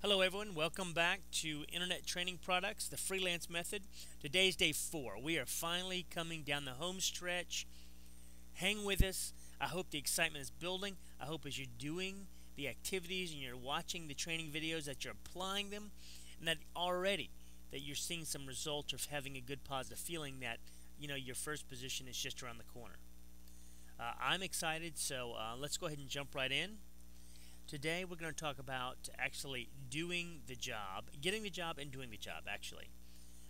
Hello everyone, welcome back to Internet Training Products, the Freelance Method. Today's day 4. We are finally coming down the home stretch. Hang with us. I hope the excitement is building. I hope as you're doing the activities and you're watching the training videos that you're applying them, and that already that you're seeing some results of having a good positive feeling that your first position is just around the corner. I'm excited, so let's go ahead and jump right in. Today we're going to talk about actually doing the job, getting the job and doing the job actually.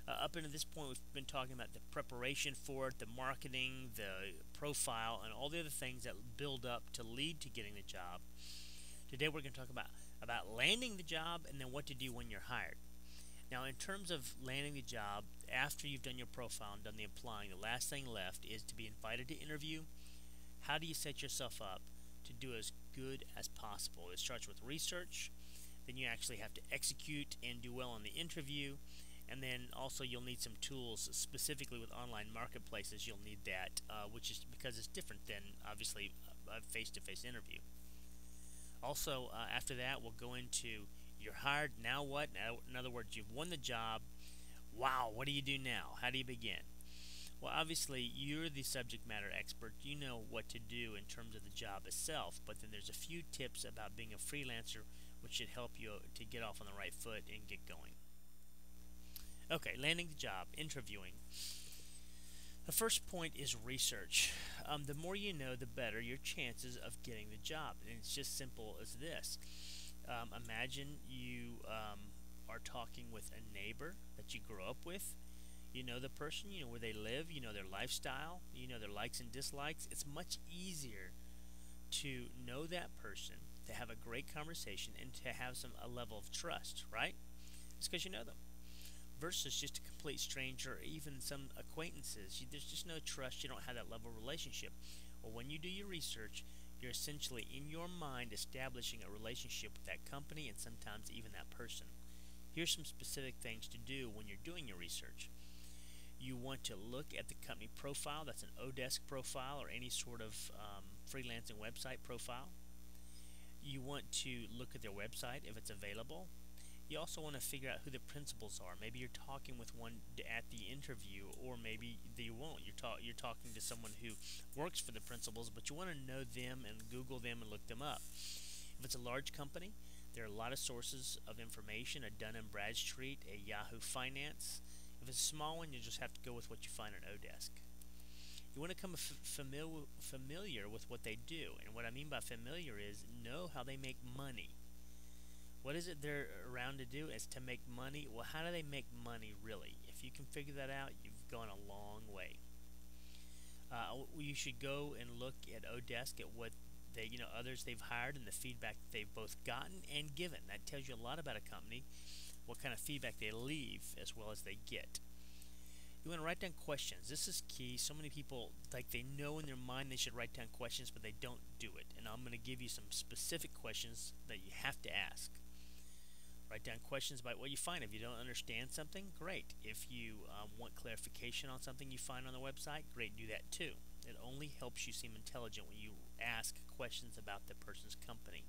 Up until this point we've been talking about the preparation for it, the marketing, the profile, and all the other things that build up to lead to getting the job. Today we're going to talk about landing the job and then what to do when you're hired. Now in terms of landing the job, after you've done your profile and done the applying, the last thing left is to be invited to interview. How do you set yourself up to do as good as possible? It starts with research, then you actually have to execute and do well on the interview, and then also you'll need some tools. Specifically with online marketplaces, you'll need that, which is because it's different than obviously a face-to-face interview. Also, after that, we'll go into you're hired, now what? Now, in other words, you've won the job. Wow, what do you do now? How do you begin? Well, obviously, you're the subject matter expert. You know what to do in terms of the job itself, but then there's a few tips about being a freelancer which should help you to get off on the right foot and get going. Okay, landing the job, interviewing. The first point is research. The more you know, the better your chances of getting the job. And it's just simple as this. Imagine you are talking with a neighbor that you grew up with. You know the person, you know where they live, you know their lifestyle, you know their likes and dislikes. It's much easier to know that person, to have a great conversation, and to have a level of trust, right? It's because you know them. Versus just a complete stranger or even some acquaintances. There's just no trust. You don't have that level of relationship. Well, when you do your research, you're essentially in your mind establishing a relationship with that company and sometimes even that person. Here's some specific things to do when you're doing your research. You want to look at the company profile. That's an Odesk profile or any sort of freelancing website profile. You want to look at their website if it's available. You also want to figure out who the principals are. Maybe you're talking with one at the interview, or maybe you won't. You're talking to someone who works for the principals, but you want to know them and Google them and look them up. If it's a large company, there are a lot of sources of information: a Dun & Bradstreet, a Yahoo Finance. If it's a small one, you just have to go with what you find on Odesk. You want to become familiar with what they do. And what I mean by familiar is know how they make money. What is it they're around to do? Is to make money. Well, how do they make money really? If you can figure that out, you've gone a long way. You should go and look at Odesk at what others they've hired and the feedback that they've both gotten and given. That tells you a lot about a company, what kind of feedback they leave as well as they get. You want to write down questions. This is key. So many people, they know in their mind they should write down questions, but they don't do it. And I'm going to give you some specific questions that you have to ask. Write down questions about what you find. If you don't understand something, great. If you want clarification on something you find on the website, great, do that too. It only helps you seem intelligent when you ask questions about the person's company.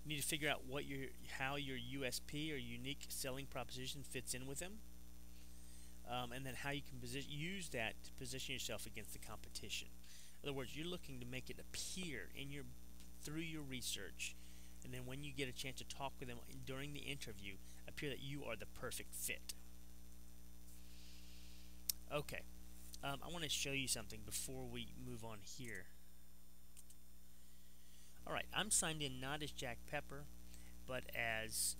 You need to figure out how your USP or unique selling proposition fits in with them, and then how you can use that to position yourself against the competition. In other words, you're looking to make it appear through your research, and then when you get a chance to talk with them during the interview, appear that you are the perfect fit. Okay, I want to show you something before we move on here. Alright, I'm signed in not as Jack Pepper, but as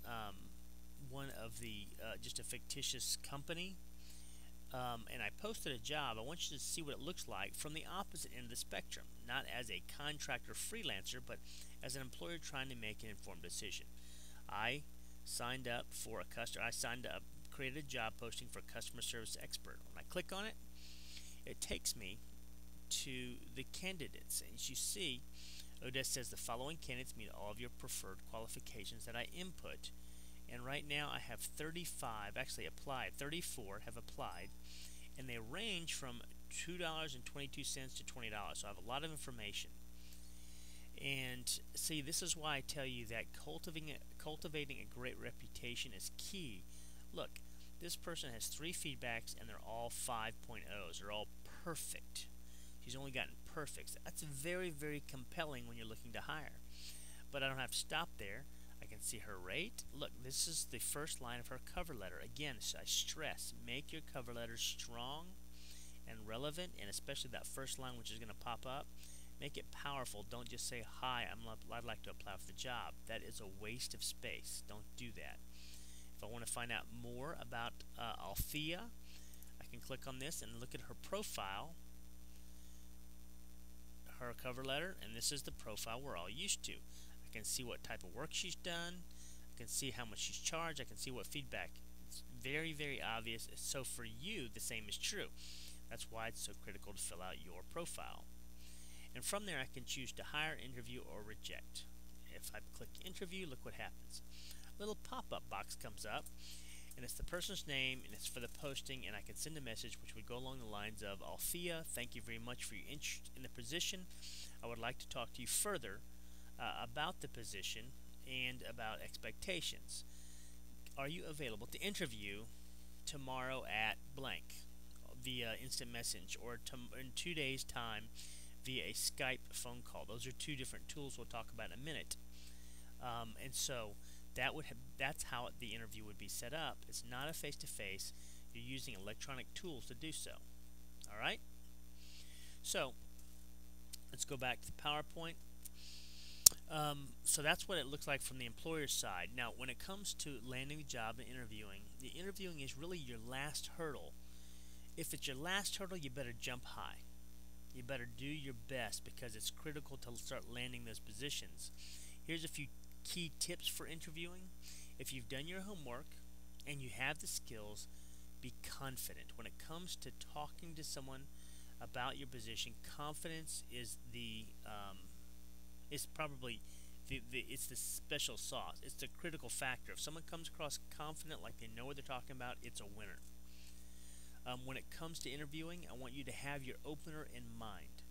one of the, just a fictitious company. And I posted a job. I want you to see what it looks like from the opposite end of the spectrum. Not as a contractor freelancer, but as an employer trying to make an informed decision. I signed up for a customer. Created a job posting for a customer service expert. When I click on it, it takes me to the candidates. And as you see, Odesk says the following candidates meet all of your preferred qualifications that I input. And right now I have 35 actually applied. 34 have applied, and they range from $2.22 to $20. So I have a lot of information. And see, this is why I tell you that cultivating a great reputation is key. Look, this person has 3 feedbacks and they're all 5.0s. They're all perfect. She's only gotten perfects. That's very, very compelling when you're looking to hire. But I don't have to stop there. I can see her rate. Look, this is the first line of her cover letter. Again, I stress, make your cover letter strong and relevant, and especially that first line, which is going to pop up. Make it powerful. Don't just say, hi, I'd like to apply for the job. That is a waste of space. Don't do that. If I want to find out more about Althea, I can click on this and look at her profile, her cover letter, and this is the profile we're all used to. I can see what type of work she's done. I can see how much she's charged. I can see what feedback. It's very, very obvious. So for you, the same is true. That's why it's so critical to fill out your profile. And from there, I can choose to hire, interview, or reject. If I click interview, look what happens. A little pop-up box comes up, and it's the person's name, and it's for the posting, and I can send a message which would go along the lines of, Althea, thank you very much for your interest in the position. I would like to talk to you further about the position and about expectations. Are you available to interview tomorrow at blank via instant message, or in 2 days' time via a Skype phone call? Those are 2 different tools we'll talk about in a minute. And so that's how the interview would be set up. It's not a face-to-face. You're using electronic tools to do so. All right? So let's go back to the PowerPoint. So that's what it looks like from the employer's side. Now, when it comes to landing the job and interviewing, the interviewing is really your last hurdle. If it's your last hurdle, you better jump high. You better do your best because it's critical to start landing those positions. Here's a few key tips for interviewing. If you've done your homework and you have the skills, be confident. When it comes to talking to someone about your position, confidence is probably it's the special sauce. It's the critical factor. If someone comes across confident, like they know what they're talking about, it's a winner. When it comes to interviewing, I want you to have your opener in mind.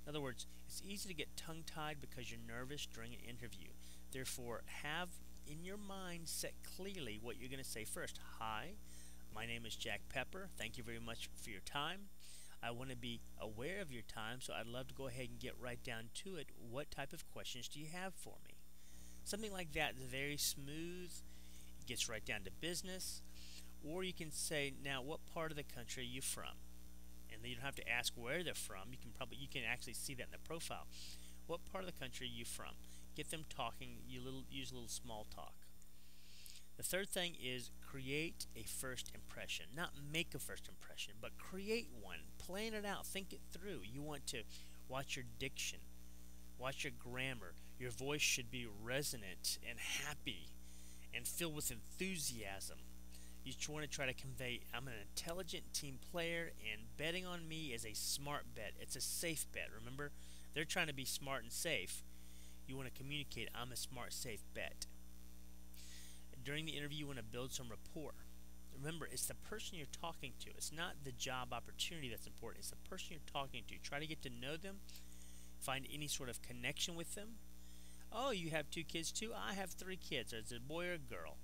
In other words, it's easy to get tongue-tied because you're nervous during an interview. Therefore, have in your mind set clearly what you're going to say first. Hi, my name is Jack Pepper. Thank you very much for your time. I want to be aware of your time, so I'd love to go ahead and get right down to it. What type of questions do you have for me? Something like that is very smooth. It gets right down to business. Or you can say, now, what part of the country are you from? And then you don't have to ask where they're from. You can actually see that in the profile. What part of the country are you from? Get them talking. Use a little small talk. The third thing is create a first impression. Not make a first impression, but create one. Plan it out. Think it through. You want to watch your diction. Watch your grammar. Your voice should be resonant and happy and filled with enthusiasm. You want to try to convey, I'm an intelligent team player, and betting on me is a smart bet. It's a safe bet. Remember, they're trying to be smart and safe. You want to communicate, I'm a smart, safe bet. During the interview, you want to build some rapport. Remember, it's the person you're talking to. It's not the job opportunity that's important. It's the person you're talking to. Try to get to know them. Find any sort of connection with them. Oh, you have 2 kids too? I have 3 kids. Is it a boy or a girl?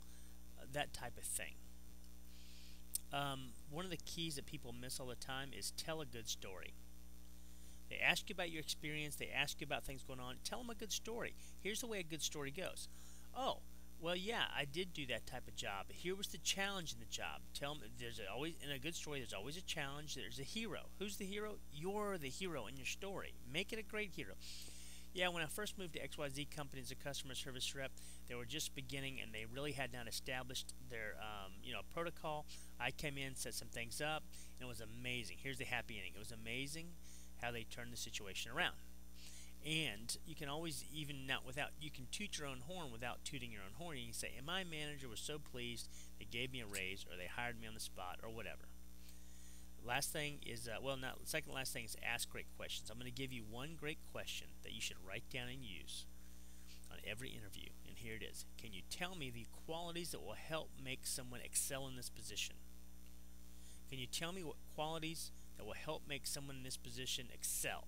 That type of thing. One of the keys that people miss all the time is tell a good story. They ask you about your experience. They ask you about things going on. Tell them a good story. Here's the way a good story goes. Oh, well, yeah, I did do that type of job. Here was the challenge in the job. Tell them in a good story, there's always a challenge. There's a hero. Who's the hero? You're the hero in your story. Make it a great hero. Yeah, when I first moved to XYZ company as a customer service rep, they were just beginning and they really had not established their protocol. I came in, set some things up, and it was amazing. Here's the happy ending. It was amazing how they turned the situation around. And you can always, you can toot your own horn without tooting your own horn. You can say, and my manager was so pleased, they gave me a raise, or they hired me on the spot, or whatever. Last thing is, second last thing is ask great questions. I'm going to give you one great question that you should write down and use on every interview. And here it is. Can you tell me the qualities that will help make someone excel in this position? Can you tell me what qualities that will help make someone in this position excel?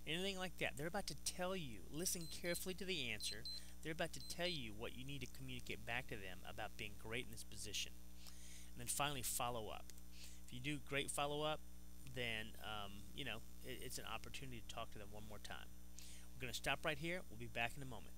anything like that. They're about to tell you, listen carefully to the answer. They're about to tell you what you need to communicate back to them about being great in this position. And then finally, follow up. If you do great follow up, then it's an opportunity to talk to them one more time. We're going to stop right here. We'll be back in a moment.